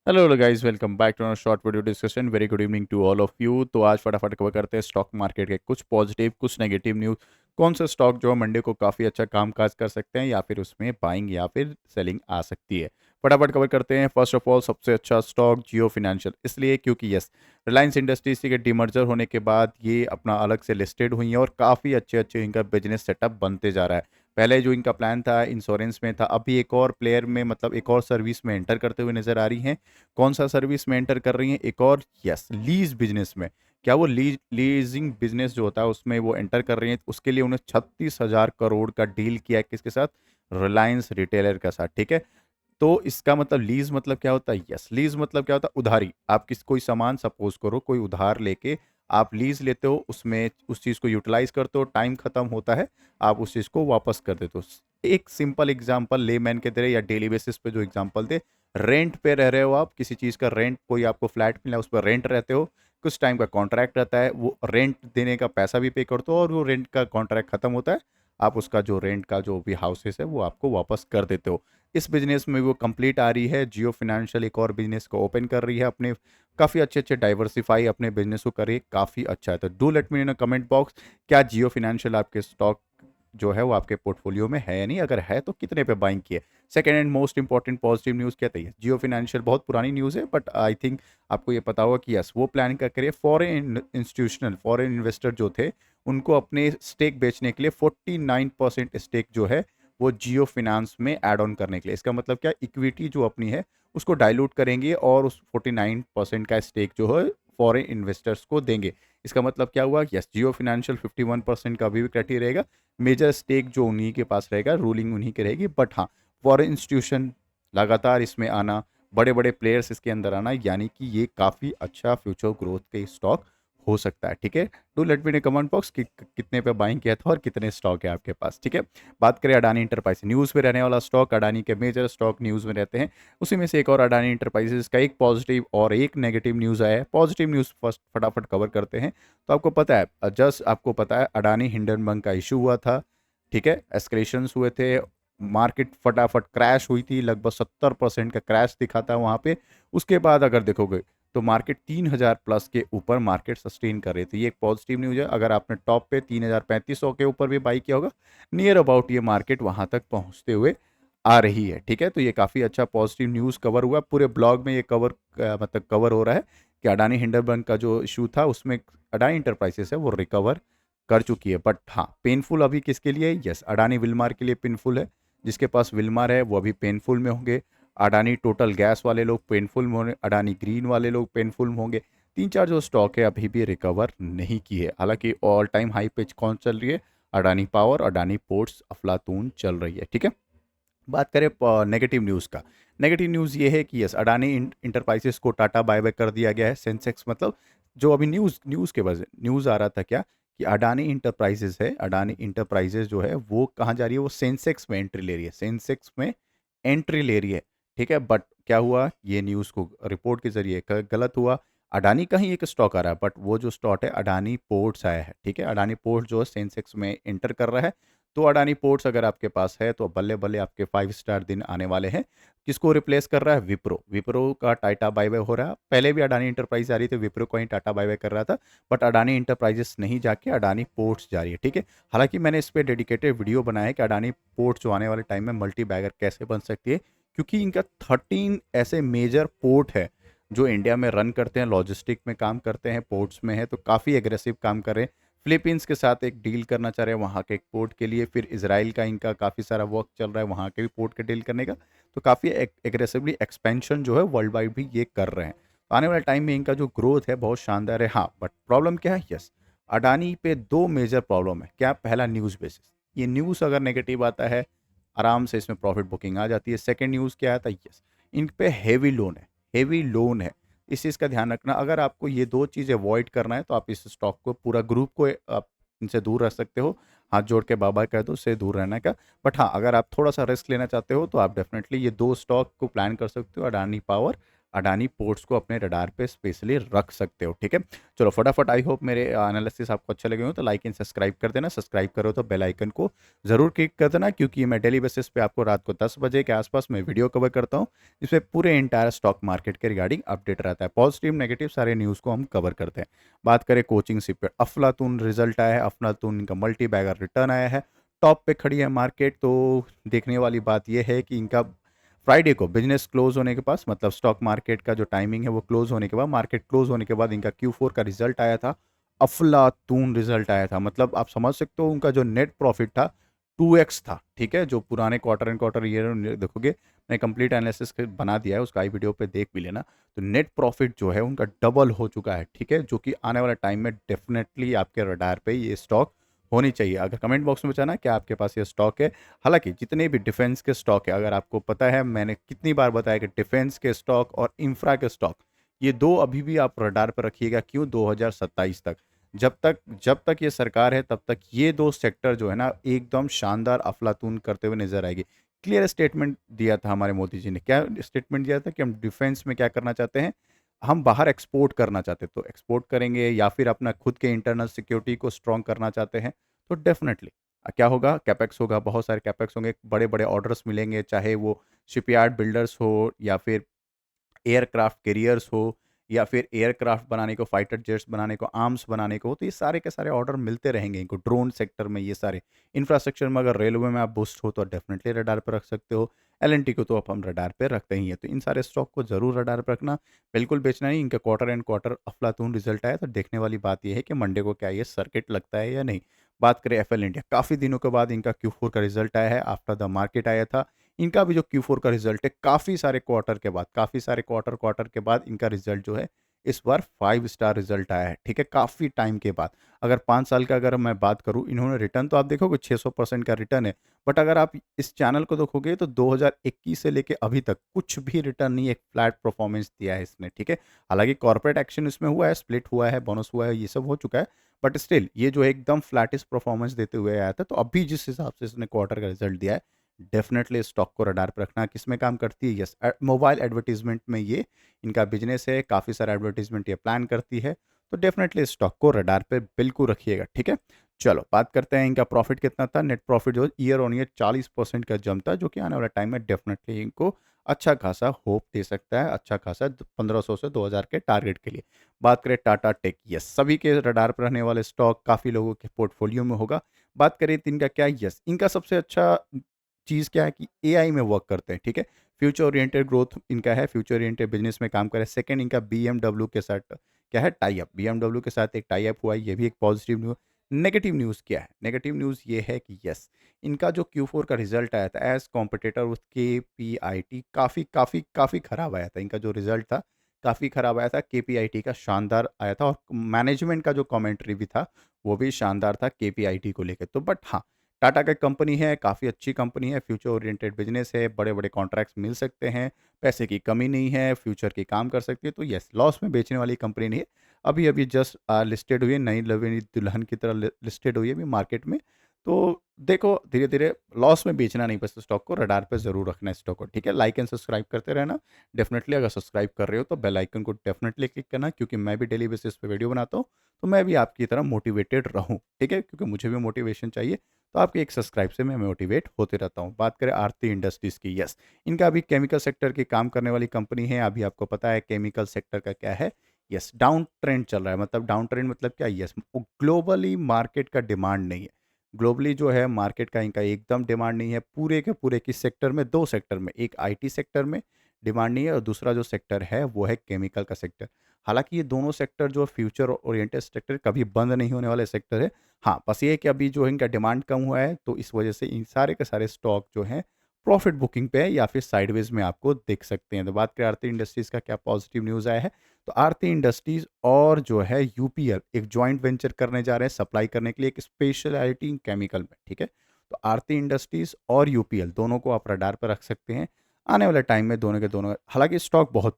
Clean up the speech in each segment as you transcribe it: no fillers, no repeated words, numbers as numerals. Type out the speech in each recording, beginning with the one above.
Hello guys, welcome back to short video discussion. Very good evening to all of you. तो आज फटाफट cover करते हैं stock market के कुछ पॉजिटिव कुछ नेगेटिव न्यूज़। कौन सा स्टॉक जो है मंडे को काफ़ी अच्छा कामकाज कर सकते हैं या फिर उसमें बाइंग या फिर सेलिंग आ सकती है। फटाफट कवर करते हैं। फर्स्ट ऑफ ऑल सबसे अच्छा स्टॉक जियो फिनेंशियल, इसलिए क्योंकि यस, रिलायंस इंडस्ट्रीज के डीमर्जर होने के बाद ये अपना अलग से लिस्टेड हुई हैं और काफ़ी अच्छे अच्छे इनका बिजनेस सेटअप बनते जा रहा है। पहले जो इनका प्लान था इंश्योरेंस में था, अभी एक और प्लेयर में मतलब एक और सर्विस में एंटर करते हुए नजर आ रही हैं। कौन सा सर्विस में एंटर कर रही हैं? एक और यस, लीज बिजनेस में। क्या वो लीजिंग बिजनेस जो होता है उसमें वो एंटर कर रही हैं? उसके लिए उन्हें 36,000 करोड़ का डील किया है। किसके साथ? रिलायंस रिटेलर के साथ। ठीक है। तो इसका मतलब लीज मतलब क्या होता है? यस, लीज मतलब क्या होता है? उधारी। आप किस कोई सामान सपोज करो, कोई उधार लेके आप लीज लेते हो, उसमें उस चीज़ को यूटिलाइज करते हो, टाइम खत्म होता है, आप उस चीज़ को वापस कर देते हो। एक सिंपल एग्जांपल लेमैन के तरह या डेली बेसिस पे जो एग्जांपल दे, रेंट पे रह रहे हो आप, किसी चीज़ का रेंट, कोई आपको फ्लैट मिला उस पर रेंट रहते हो, कुछ टाइम का कॉन्ट्रैक्ट रहता है, वो रेंट देने का पैसा भी पे करते हो और वो रेंट का कॉन्ट्रैक्ट खत्म होता है, आप उसका जो रेंट का जो भी हाउसेस है वो आपको वापस कर देते हो। इस बिजनेस में वो कंप्लीट आ रही है। जियो फिनेंशियल एक और बिजनेस को ओपन कर रही है अपने, काफ़ी अच्छे अच्छे डाइवर्सिफाई अपने बिजनेस को करे, काफ़ी अच्छा है। तो do let me in comment box, क्या जियो फिनेंशियल आपके स्टॉक जो है वो आपके पोर्टफोलियो में है या नहीं? अगर है तो कितने पे बाइंग किए? Second and most important positive news क्या है? जियो फिनेंशियल बहुत पुरानी न्यूज़ है, बट आई थिंक आपको ये पता होगा कि यस, वो प्लान क्या करे, फॉरेन इंस्टीट्यूशनल फॉरेन इन्वेस्टर जो थे उनको अपने स्टेक बेचने के लिए 49% स्टेक जो है वो जियो फिनांस में ऐड ऑन करने के लिए। इसका मतलब क्या, इक्विटी जो अपनी है उसको डाइल्यूट करेंगे और उस 49% का स्टेक जो है फॉरेन इन्वेस्टर्स को देंगे। इसका मतलब क्या हुआ? यस, जियो फिनेंशियल 51% का अभी भी क्राइटेरिया रहेगा। मेजर स्टेक जो उन्हीं के पास रहेगा, रूलिंग उन्हीं की रहेगी, बट हाँ, फॉरेन इंस्टीट्यूशन लगातार इसमें आना, बड़े बड़े प्लेयर्स इसके अंदर आना, यानी कि ये काफ़ी अच्छा फ्यूचर ग्रोथ के स्टॉक हो सकता है। ठीक है। Do let me in comment box कि कितने पे बाइंग किया था और कितने स्टॉक है आपके पास। ठीक है। बात करें अडानी इंटरप्राइज, न्यूज़ में रहने वाला स्टॉक, अडानी के मेजर स्टॉक न्यूज़ में रहते हैं, उसी में से एक और अडानी इंटरप्राइजेस का एक पॉजिटिव और एक नेगेटिव न्यूज़ आया है। पॉजिटिव न्यूज़ फर्स्ट फटाफट कवर करते हैं। तो आपको पता है, जस्ट आपको पता है, अडानी हिंडनबर्ग का इशू हुआ था। ठीक है। एस्केलेशंस हुए थे, मार्केट फटाफट क्रैश हुई थी, लगभग 70% का क्रैश दिखा था वहाँ पे। उसके बाद अगर देखोगे तो मार्केट 3,000 प्लस के ऊपर मार्केट सस्टेन कर रही थी। ये एक पॉजिटिव न्यूज़ है। अगर आपने टॉप पे 3,3500 के ऊपर भी बाई किया होगा, नियर अबाउट ये मार्केट वहाँ तक पहुँचते हुए आ रही है। ठीक है। तो ये काफ़ी अच्छा पॉजिटिव न्यूज़ कवर हुआ। पूरे ब्लॉग में ये कवर मतलब कवर हो रहा है कि अडानी हिंडनबर्ग का जो इशू था उसमें अडानी इंटरप्राइजेस है वो रिकवर कर चुकी है। बट हाँ, पेनफुल अभी किसके लिए है? यस, अडानी विलमार के लिए पेनफुल है। जिसके पास विलमार है वो अभी पेनफुल में होंगे। अडानी टोटल गैस वाले लोग पेनफुल में होंगे, अडानी ग्रीन वाले लोग पेनफुल में होंगे। तीन चार जो स्टॉक है अभी भी रिकवर नहीं की है। हालांकि ऑल टाइम हाई पे कौन चल रही है? अडानी पावर, अडानी पोर्ट्स अफलातून चल रही है। ठीक है। बात करें नेगेटिव न्यूज़ का, नेगेटिव न्यूज़ ये है कि यस, अडानी इंटरप्राइजेस को टाटा बायबैक कर दिया गया है। सेंसेक्स मतलब जो अभी न्यूज़ न्यूज़ के वजह न्यूज़ आ रहा था क्या, कि अडानी इंटरप्राइजेस है, अडानी इंटरप्राइजेस जो है वो कहाँ जा रही है? वो सेंसेक्स में एंट्री ले रही है, सेंसेक्स में एंट्री ले रही है। ठीक है। बट क्या हुआ, ये न्यूज़ को रिपोर्ट के जरिए गलत हुआ। अडानी का ही एक स्टॉक आ रहा है, बट वो जो स्टॉक है अडानी पोर्ट्स आया है। ठीक है। अडानी पोर्ट्स जो है सेंसेक्स में एंटर कर रहा है। तो अडानी पोर्ट्स अगर आपके पास है तो बल्ले बल्ले आपके 5 स्टार दिन आने वाले हैं। किसको रिप्लेस कर रहा है? विप्रो। विप्रो का टाटा बाय बाय हो रहा है। पहले भी अडानी इंटरप्राइज आ रही थी, विप्रो को ही टाटा बाय बाय कर रहा था, बट अडानी इंटरप्राइजेस नहीं जाके अडानी पोर्ट्स जा रही है। ठीक है। हालांकि मैंने इस पर डेडिकेटेड वीडियो बनाया है कि अडानी पोर्ट्स जो आने वाले टाइम में मल्टी बैगर कैसे बन सकती है, क्योंकि इनका 13 ऐसे मेजर पोर्ट है जो इंडिया में रन करते हैं, लॉजिस्टिक में काम करते हैं, पोर्ट्स में है, तो काफ़ी एग्रेसिव काम कर रहे हैं। फिलीपींस के साथ एक डील करना चाह रहे हैं वहाँ के एक पोर्ट के लिए, फिर इसराइल का इनका काफ़ी सारा वर्क चल रहा है वहाँ के भी पोर्ट के डील करने का। तो काफ़ी एग्रेसिवली एक्सपेंशन जो है वर्ल्ड वाइड भी ये कर रहे हैं। तो आने वाले टाइम में इनका जो ग्रोथ है बहुत शानदार है। हाँ, बट प्रॉब्लम क्या है? यस, अडानी पे दो मेजर प्रॉब्लम है। क्या? पहला, न्यूज़ बेसिस। ये न्यूज़ अगर नेगेटिव आता है, आराम से इसमें प्रॉफिट बुकिंग आ जाती है। सेकेंड न्यूज़ क्या आता है? यस, इन पे हैवी लोन है, हैवी लोन है। इस चीज़ का ध्यान रखना। अगर आपको ये दो चीज़ अवॉइड करना है तो आप इस स्टॉक को, पूरा ग्रुप को आप इनसे दूर रख सकते हो। हाथ जोड़ के बाबा कह दो इससे दूर रहने का। बट हाँ, अगर आप थोड़ा सा रिस्क लेना चाहते हो तो आप डेफिनेटली ये दो स्टॉक को प्लान कर सकते हो, अडानी पावर, अडानी पोर्ट्स को अपने रडार पे स्पेशली रख सकते हो, ठीक है। चलो फटाफट, आई होप मेरे एनालिसिस आपको अच्छे लगे हो, तो लाइक एंड सब्सक्राइब कर देना। सब्सक्राइब करो तो बेल आइकन को ज़रूर क्लिक कर देना, क्योंकि मैं डेली बेसिस पे आपको रात को 10 बजे के आसपास मैं वीडियो कवर करता हूँ, इसमें पूरे इंटायर स्टॉक मार्केट के रिगार्डिंग अपडेट रहता है। पॉजिटिव नेगेटिव सारे न्यूज़ को हम कवर करते हैं। बात करें कोचिंग शिप पे, अफलातून रिजल्ट आया है, अफलातून का मल्टी बैगर रिटर्न आया है, टॉप पे खड़ी है मार्केट। तो देखने वाली बात यह है कि इनका फ्राइडे को बिजनेस क्लोज होने के पास, मतलब स्टॉक मार्केट का जो टाइमिंग है वो क्लोज होने के बाद, मार्केट क्लोज होने के बाद इनका Q4 का रिजल्ट आया था। अफलातून रिजल्ट आया था, मतलब आप समझ सकते हो उनका जो नेट प्रॉफिट था 2x था, ठीक है। जो पुराने क्वार्टर एंड क्वार्टर ईयर देखोगे, मैं कंप्लीट एनालिसिस बना दिया है, उसका आई वीडियो पे देख भी लेना। तो नेट प्रॉफिट जो है उनका डबल हो चुका है, ठीक है, जो कि आने वाले टाइम में डेफिनेटली आपके रडार पे ये स्टॉक होनी चाहिए। अगर कमेंट बॉक्स में बताना क्या आपके पास ये स्टॉक है। हालांकि जितने भी डिफेंस के स्टॉक है, अगर आपको पता है मैंने कितनी बार बताया कि डिफेंस के स्टॉक और इंफ्रा के स्टॉक, ये दो अभी भी आप रडार पर रखिएगा। क्यों? 2027 तक, जब तक ये सरकार है तब तक ये दो सेक्टर जो है ना एकदम शानदार अफलातून करते हुए नजर आएगी। क्लियर स्टेटमेंट दिया था हमारे मोदी जी ने। क्या स्टेटमेंट दिया था? कि हम डिफेंस में क्या करना चाहते हैं, हम बाहर एक्सपोर्ट करना चाहते हैं, तो एक्सपोर्ट करेंगे, या फिर अपना खुद के इंटरनल सिक्योरिटी को स्ट्रॉन्ग करना चाहते हैं, तो डेफिनेटली क्या होगा, कैपेक्स होगा, बहुत सारे कैपेक्स होंगे, बड़े बड़े ऑर्डर्स मिलेंगे, चाहे वो शिपयार्ड बिल्डर्स हो, या फिर एयरक्राफ्ट कैरियर्स हो, या फिर एयरक्राफ्ट बनाने को, फाइटर जेट्स बनाने को, आर्म्स बनाने को, तो ये सारे के सारे ऑर्डर मिलते रहेंगे इनको। ड्रोन सेक्टर में ये सारे इंफ्रास्ट्रक्चर में, अगर रेलवे में आप बूस्ट हो तो डेफिनेटली रडार पर रख सकते हो। एलएनटी को तो अब हम रडार पे रखते ही हैं, तो इन सारे स्टॉक को जरूर रडार पर रखना, बिल्कुल बेचना नहीं। इनका क्वार्टर एंड क्वार्टर अफलातून रिजल्ट आया, तो देखने वाली बात यह है कि मंडे को क्या ये सर्किट लगता है या नहीं। बात करें एफएल इंडिया, काफ़ी दिनों के बाद इनका Q4 का रिजल्ट आया है, आफ्टर द मार्केट आया था। इनका भी जो Q4 का रिजल्ट है, काफ़ी सारे क्वार्टर के बाद, काफ़ी सारे क्वार्टर के बाद इनका रिजल्ट जो है इस बार 5 स्टार रिजल्ट आया है, ठीक है, काफ़ी टाइम के बाद। अगर 5 साल का अगर मैं बात करूँ, इन्होंने रिटर्न तो आप देखोगे 600% का रिटर्न है, बट अगर आप इस चैनल को देखोगे तो 2021 से लेके अभी तक कुछ भी रिटर्न नहीं, एक फ्लैट परफॉर्मेंस दिया है इसने, ठीक है। हालांकि कॉर्पोरेट एक्शन इसमें हुआ है, स्प्लिट हुआ है, बोनस हुआ है, ये सब हो चुका है, बट स्टिल ये जो है एकदम फ्लैटिस्ट परफॉर्मेंस देते हुए आया था। तो अभी जिस हिसाब से इसने क्वार्टर का रिजल्ट दिया है, डेफिनेटली स्टॉक को रडार पर रखना। किसमें काम करती है? यस, मोबाइल एडवर्टीजमेंट में ये इनका बिजनेस है, काफ़ी सारा एडवर्टीजमेंट ये प्लान करती है, तो डेफिनेटली स्टॉक को रडार पे बिल्कुल रखिएगा, ठीक है। चलो बात करते हैं इनका प्रॉफिट कितना था। नेट प्रॉफिट जो ईयर ऑन ईयर 40% का जंप था, जो कि आने वाले टाइम में डेफिनेटली इनको अच्छा खासा होप दे सकता है, अच्छा खासा 1500 से 2000 के टारगेट के लिए। बात करें टाटा टेक, यस, सभी के रडार पर रहने वाले स्टॉक काफ़ी लोगों के पोर्टफोलियो में होगा। बात करें तो इनका क्या, यस, इनका सबसे अच्छा चीज़ क्या है कि एआई में वर्क करते हैं, ठीक है। फ्यूचर ओरिएंटेड ग्रोथ इनका है, फ्यूचर ओरिएंटेड बिजनेस में काम करे। सेकंड, इनका बीएमडब्ल्यू के साथ क्या है, टाई अप, बीएमडब्ल्यू के साथ एक टाई अप हुआ है, ये भी एक पॉजिटिव न्यूज़। नेगेटिव न्यूज़ क्या है? नेगेटिव न्यूज़ ये है कि यस, इनका जो Q4 का रिजल्ट आया था एज कॉम्पिटिटर उसके पीआईटी काफ़ी काफ़ी काफ़ी खराब आया था। इनका जो रिजल्ट था काफ़ी खराब आया था, केपीआईटी का शानदार आया था, और मैनेजमेंट का जो कमेंट्री भी था वो भी शानदार था केपीआईटी को लेकर। तो बट हाँ, टाटा का कंपनी है, काफ़ी अच्छी कंपनी है, फ्यूचर ओरिएंटेड बिजनेस है, बड़े-बड़े कॉन्ट्रैक्ट्स मिल सकते हैं, पैसे की कमी नहीं है, फ्यूचर की काम कर सकती है, तो यस, लॉस में बेचने वाली कंपनी नहीं है। अभी-अभी जस्ट लिस्टेड हुई है, नई लवेली दुल्हन की तरह लिस्टेड हुई है अभी मार्केट में। तो देखो धीरे-धीरे लॉस में बेचना नहीं, बस स्टॉक को रडार पे ज़रूर रखना है स्टॉक को, ठीक है। लाइक एंड सब्सक्राइब करते रहना। डेफिनिटली अगर सब्सक्राइब कर रहे हो तो बेल आइकन को डेफिनिटली क्लिक करना, क्योंकि मैं भी डेली बेसिस पे वीडियो बनाता हूँ, तो मैं भी आपकी तरह मोटिवेटेड रहूँ, ठीक है, क्योंकि मुझे भी मोटिवेशन चाहिए। तो आपके एक सब्सक्राइब से मैं मोटिवेट होते रहता हूँ। बात करें आरती इंडस्ट्रीज़ की, यस, इनका अभी केमिकल सेक्टर की काम करने वाली कंपनी है। अभी आपको पता है केमिकल सेक्टर का क्या है, यस, डाउन ट्रेंड चल रहा है। मतलब डाउन ट्रेंड मतलब क्या? यस, ग्लोबली मार्केट का डिमांड नहीं है। ग्लोबली जो है मार्केट का इनका एकदम डिमांड नहीं है। पूरे के पूरे किस सेक्टर में? 2 सेक्टर में, एक आईटी सेक्टर में डिमांड नहीं है, और दूसरा जो सेक्टर है वो है केमिकल का सेक्टर। हालाँकि ये दोनों सेक्टर जो फ्यूचर ओरिएंटेड सेक्टर, कभी बंद नहीं होने वाले सेक्टर है। हाँ, बस ये है कि अभी जो है इनका डिमांड कम हुआ है, तो इस वजह से इन सारे के सारे स्टॉक जो हैं प्रॉफिट बुकिंग पे है, या फिर साइडवेज में आपको दिख सकते हैं। तो बात करें आरती इंडस्ट्रीज़ का क्या पॉजिटिव न्यूज़ आया है, तो आरती इंडस्ट्रीज़ और जो है यूपीएल एक जॉइंट वेंचर करने जा रहे हैं सप्लाई करने के लिए एक स्पेशलिटी केमिकल में, ठीक है। तो आरती इंडस्ट्रीज़ और यूपीएल दोनों को आप रडार पर रख सकते हैं। आने वाले टाइम में दोनों के दोनों, हालाँकि स्टॉक बहुत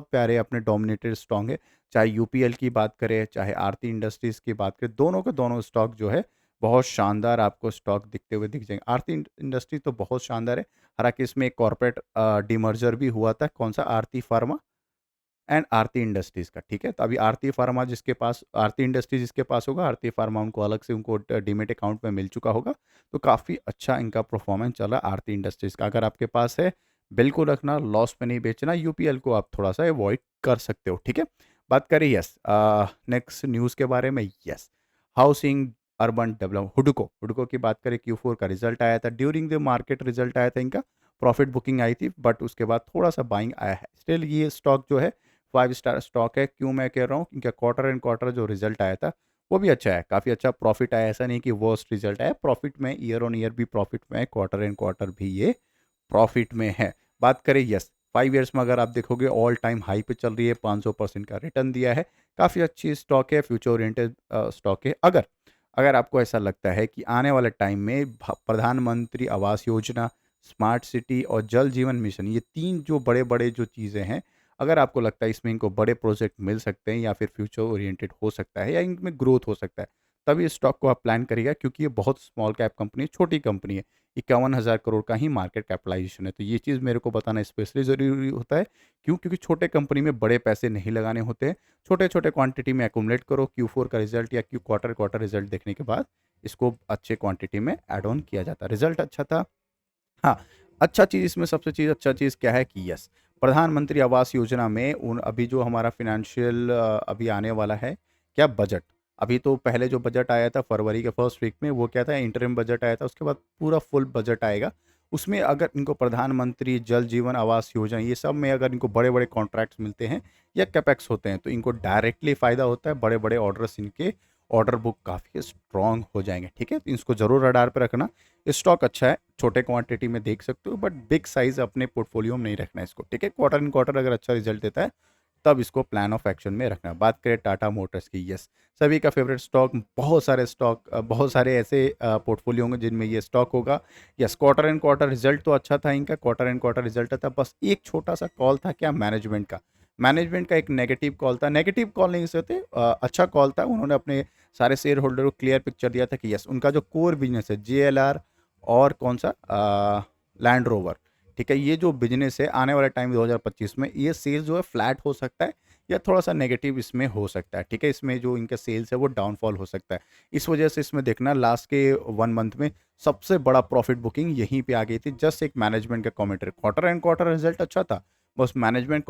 प्यारे अपने डोमिनेटेड स्टॉक है। चाहे यूपीएल की बात करें, चाहे आरती इंडस्ट्रीज़ की बात करें, दोनों के दोनों स्टॉक जो है बहुत शानदार आपको स्टॉक दिखते हुए दिख जाएँगे। आरती इंडस्ट्री तो बहुत शानदार है, हालाँकि इसमें एक कॉर्पोरेट डीमर्जर भी हुआ था, कौन-सा? आरती फ़ार्मा, एंड आरती इंडस्ट्रीज़ का, ठीक है? तो अभी आरती फार्मा जिसके पास, आरती इंडस्ट्रीज़ जिसके पास होगा, आरती फार्मा उनको अलग से उनको डीमैट अकाउंट में मिल चुका होगा। तो काफ़ी अच्छा इनका परफॉर्मेंस चल रहा है आरती इंडस्ट्रीज़ का। अगर आपके पास है, बिल्कुल रखना, लॉस में नहीं बेचना। यूपीएल को आप थोड़ा-सा अवॉइड कर सकते हो, ठीक है? बात करें नेक्स्ट न्यूज़ के बारे में, हाउसिंग अर्बन डेवलप हुडको, हुडको की बात करें, Q4 का रिजल्ट आया था। ड्यूरिंग द मार्केट रिजल्ट आया था इनका, प्रॉफिट बुकिंग आई थी, बट उसके बाद थोड़ा-सा बाइंग आया है। स्टिल ये स्टॉक जो है 5 स्टार स्टॉक है। क्यों मैं कह रहा हूँ? क्योंकि क्वार्टर एंड क्वार्टर जो रिजल्ट आया था, वो भी अच्छा है, काफ़ी अच्छा प्रॉफिट आया। ऐसा नहीं कि वर्स्ट रिजल्ट आया, प्रॉफिट में ईयर ऑन ईयर भी प्रॉफिट में है, क्वार्टर एंड क्वार्टर भी ये प्रॉफिट में है। बात करें 5 ईयर्स में अगर आप देखोगे ऑल टाइम हाई पे चल रही है, 500% का रिटर्न दिया है, काफ़ी अच्छी स्टॉक है, फ्यूचर ओरिएंटेड स्टॉक है। अगर अगर आपको ऐसा लगता है कि आने वाले टाइम में प्रधानमंत्री आवास योजना, स्मार्ट सिटी और जल जीवन मिशन, ये 3 जो बड़े-बड़े जो चीज़ें हैं, अगर आपको लगता है इसमें इनको बड़े प्रोजेक्ट मिल सकते हैं या फिर फ्यूचर ओरिएंटेड हो सकता है या इनमें ग्रोथ हो सकता है, तभी इस स्टॉक को आप प्लान करिएगा, क्योंकि ये बहुत स्मॉल कैप कंपनी है, छोटी कंपनी है। 51,000 करोड़ का ही मार्केट कैपिटलाइजेशन है। तो ये चीज़ मेरे को बताना स्पेशली ज़रूरी होता है। क्यों? क्योंकि छोटे कंपनी में बड़े पैसे नहीं लगाने होते हैं। छोटे-छोटे क्वांटिटी में एक्यूमुलेट करो, Q4 का रिजल्ट या क्वार्टर रिजल्ट देखने के बाद इसको अच्छे क्वांटिटी में ऐड ऑन किया जाता है। रिजल्ट अच्छा था। हाँ, अच्छा चीज़ इसमें, सबसे अच्छा चीज़ क्या है कि प्रधानमंत्री आवास योजना में उन अभी जो हमारा फ़ाइनेंशियल अभी आने वाला है, क्या बजट, अभी तो पहले जो बजट आया था फरवरी के फर्स्ट वीक में, वो क्या था, इंटरिम बजट आया था, उसके बाद पूरा फुल बजट आएगा। उसमें अगर इनको प्रधानमंत्री जल जीवन आवास योजना, ये सब में अगर इनको बड़े-बड़े कॉन्ट्रैक्ट्स मिलते हैं या कैपेक्स होते हैं, तो इनको डायरेक्टली फ़ायदा होता है, बड़े-बड़े ऑर्डर्स, इनके ऑर्डर बुक काफ़ी स्ट्रॉन्ग हो जाएँगे, ठीक है? तो इसको ज़रूर रडार पे रखना। स्टॉक अच्छा है, छोटे क्वांटिटी में देख सकते हो, बट बिग साइज़ अपने पोर्टफोलियो में नहीं रखना है इसको, ठीक है? क्वार्टर इन क्वार्टर अगर अच्छा रिजल्ट देता है, तब इसको प्लान ऑफ एक्शन में रखना है। बात करें टाटा मोटर्स की, सभी का फेवरेट स्टॉक, बहुत सारे ऐसे पोर्टफोलियो होंगे जिनमें ये स्टॉक होगा। क्वार्टर एंड क्वार्टर रिजल्ट तो अच्छा था इनका, क्वार्टर एंड क्वार्टर रिजल्ट था, बस एक छोटा-सा कॉल था, क्या, मैनेजमेंट का एक नेगेटिव कॉल था, नेगेटिव कॉल नहीं कहते, अच्छा कॉल था। उन्होंने अपने सारे शेयर होल्डर को क्लियर पिक्चर दिया था कि उनका जो कोर बिज़नेस है, JLR और कौन-सा लैंड रोवर, ठीक है? ये जो बिज़नेस है, आने वाले टाइम 2025 में ये सेल्स जो है फ्लैट हो सकता है या थोड़ा-सा नेगेटिव इसमें हो सकता है, ठीक है? इसमें जो इनका सेल्स है वो डाउनफॉल हो सकता है। इस वजह से इसमें देखना, लास्ट के 1 मंथ में सबसे बड़ा प्रॉफिट बुकिंग यहीं पे आ गई थी, जस्ट एक मैनेजमेंट का commentary. Quarter and quarter result अच्छा था, बस मैनेजमेंट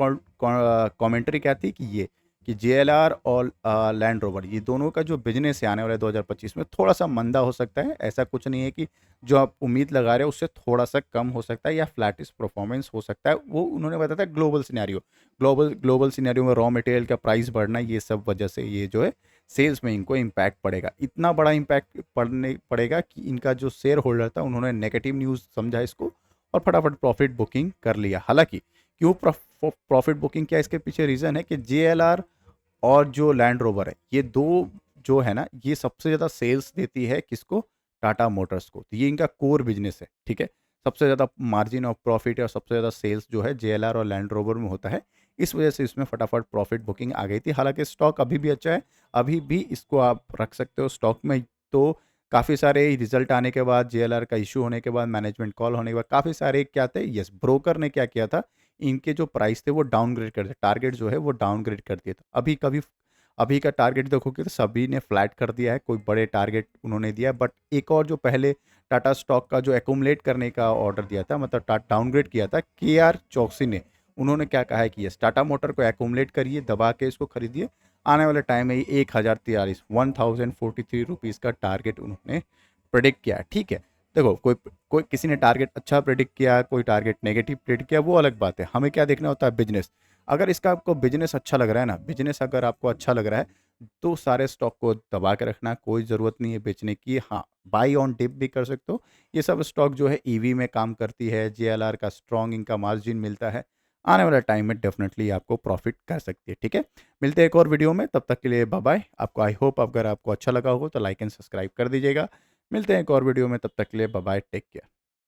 कमेंटरी क्या थी कि JLR और लैंड रोवर, ये दोनों का जो बिज़नेस है आने वाले 2025 में थोड़ा-सा मंदा हो सकता है। ऐसा कुछ नहीं है कि जो आप उम्मीद लगा रहे हो उससे थोड़ा-सा कम हो सकता है या फ्लैटिश परफॉर्मेंस हो सकता है। वो उन्होंने बताया था ग्लोबल सिनेरियो। ग्लोबल सिनेरियो में रॉ मटेरियल का प्राइस बढ़ना, ये सब वजह से ये जो है सेल्स में इनको इम्पैक्ट पड़ेगा। इतना बड़ा इम्पैक्ट पड़ेगा कि इनका जो शेयर होल्डर था, उन्होंने नेगेटिव न्यूज़ समझा इसको और फटाफट प्रॉफिट बुकिंग कर लिया। हालाँकि क्यों प्रॉफिट बुकिंग किया, इसके पीछे रीज़न है कि JLR और जो लैंड रोवर है, ये 2 जो है ना, ये सबसे ज़्यादा सेल्स देती है किसको? टाटा मोटर्स को। तो ये इनका कोर बिज़नेस है, ठीक है? सबसे ज़्यादा मार्जिन ऑफ प्रॉफिट और सबसे ज़्यादा सेल्स जो है JLR और लैंड रोवर में होता है। इस वजह से इसमें फटाफट प्रॉफिट बुकिंग आ गई थी। हालाँकि स्टॉक अभी भी अच्छा है, अभी भी इसको आप रख सकते हो स्टॉक में। तो काफ़ी सारे रिज़ल्ट आने के बाद, JLR का इश्यू होने के बाद, मैनेजमेंट कॉल होने के बाद, काफ़ी सारे क्या थे, ब्रोकर ने क्या किया था, इनके जो प्राइस थे वो डाउनग्रेड कर दिए, टारगेट जो है वो डाउनग्रेड कर दिया था। अभी का टारगेट देखोगे तो सभी ने फ्लैट कर दिया है, कोई बड़े टारगेट उन्होंने दिया है, बट एक और जो पहले टाटा स्टॉक का जो एक्यूमुलेट करने का ऑर्डर दिया था, मतलब डाउनग्रेड किया था, KR चौकसी ने, उन्होंने क्या कहा है कि टाटा मोटर को एक्यूमुलेट करिए, दबा के इसको खरीदिए, आने वाले टाइम में 1043 1043 का टारगेट उन्होंने प्रेडिक्ट किया है, ठीक है? देखो, कोई कोई किसी ने टारगेट अच्छा प्रेडिक्ट किया, कोई टारगेट नेगेटिव प्रेडिक्ट किया, वो अलग बात है। हमें क्या देखना होता है, बिजनेस। अगर इसका आपको बिजनेस अच्छा लग रहा है ना, बिजनेस अगर आपको अच्छा लग रहा है, तो सारे स्टॉक को दबा के रखना, कोई ज़रूरत नहीं है बेचने की। हाँ, बाई ऑन डिप भी कर सकते हो। ये सब स्टॉक जो है ईवी में काम करती है, JLR का स्ट्रॉन्ग इनका मार्जिन मिलता है, आने वाले टाइम में डेफिनेटली आपको प्रॉफिट कर सकती है, ठीक है? मिलते हैं एक और वीडियो में, तब तक के लिए बाय बाय। आपको, आई होप अगर आपको अच्छा लगा हो तो लाइक एंड सब्सक्राइब कर दीजिएगा। मिलते हैं एक और वीडियो में, तब तक के लिए बाय बाय, टेक केयर।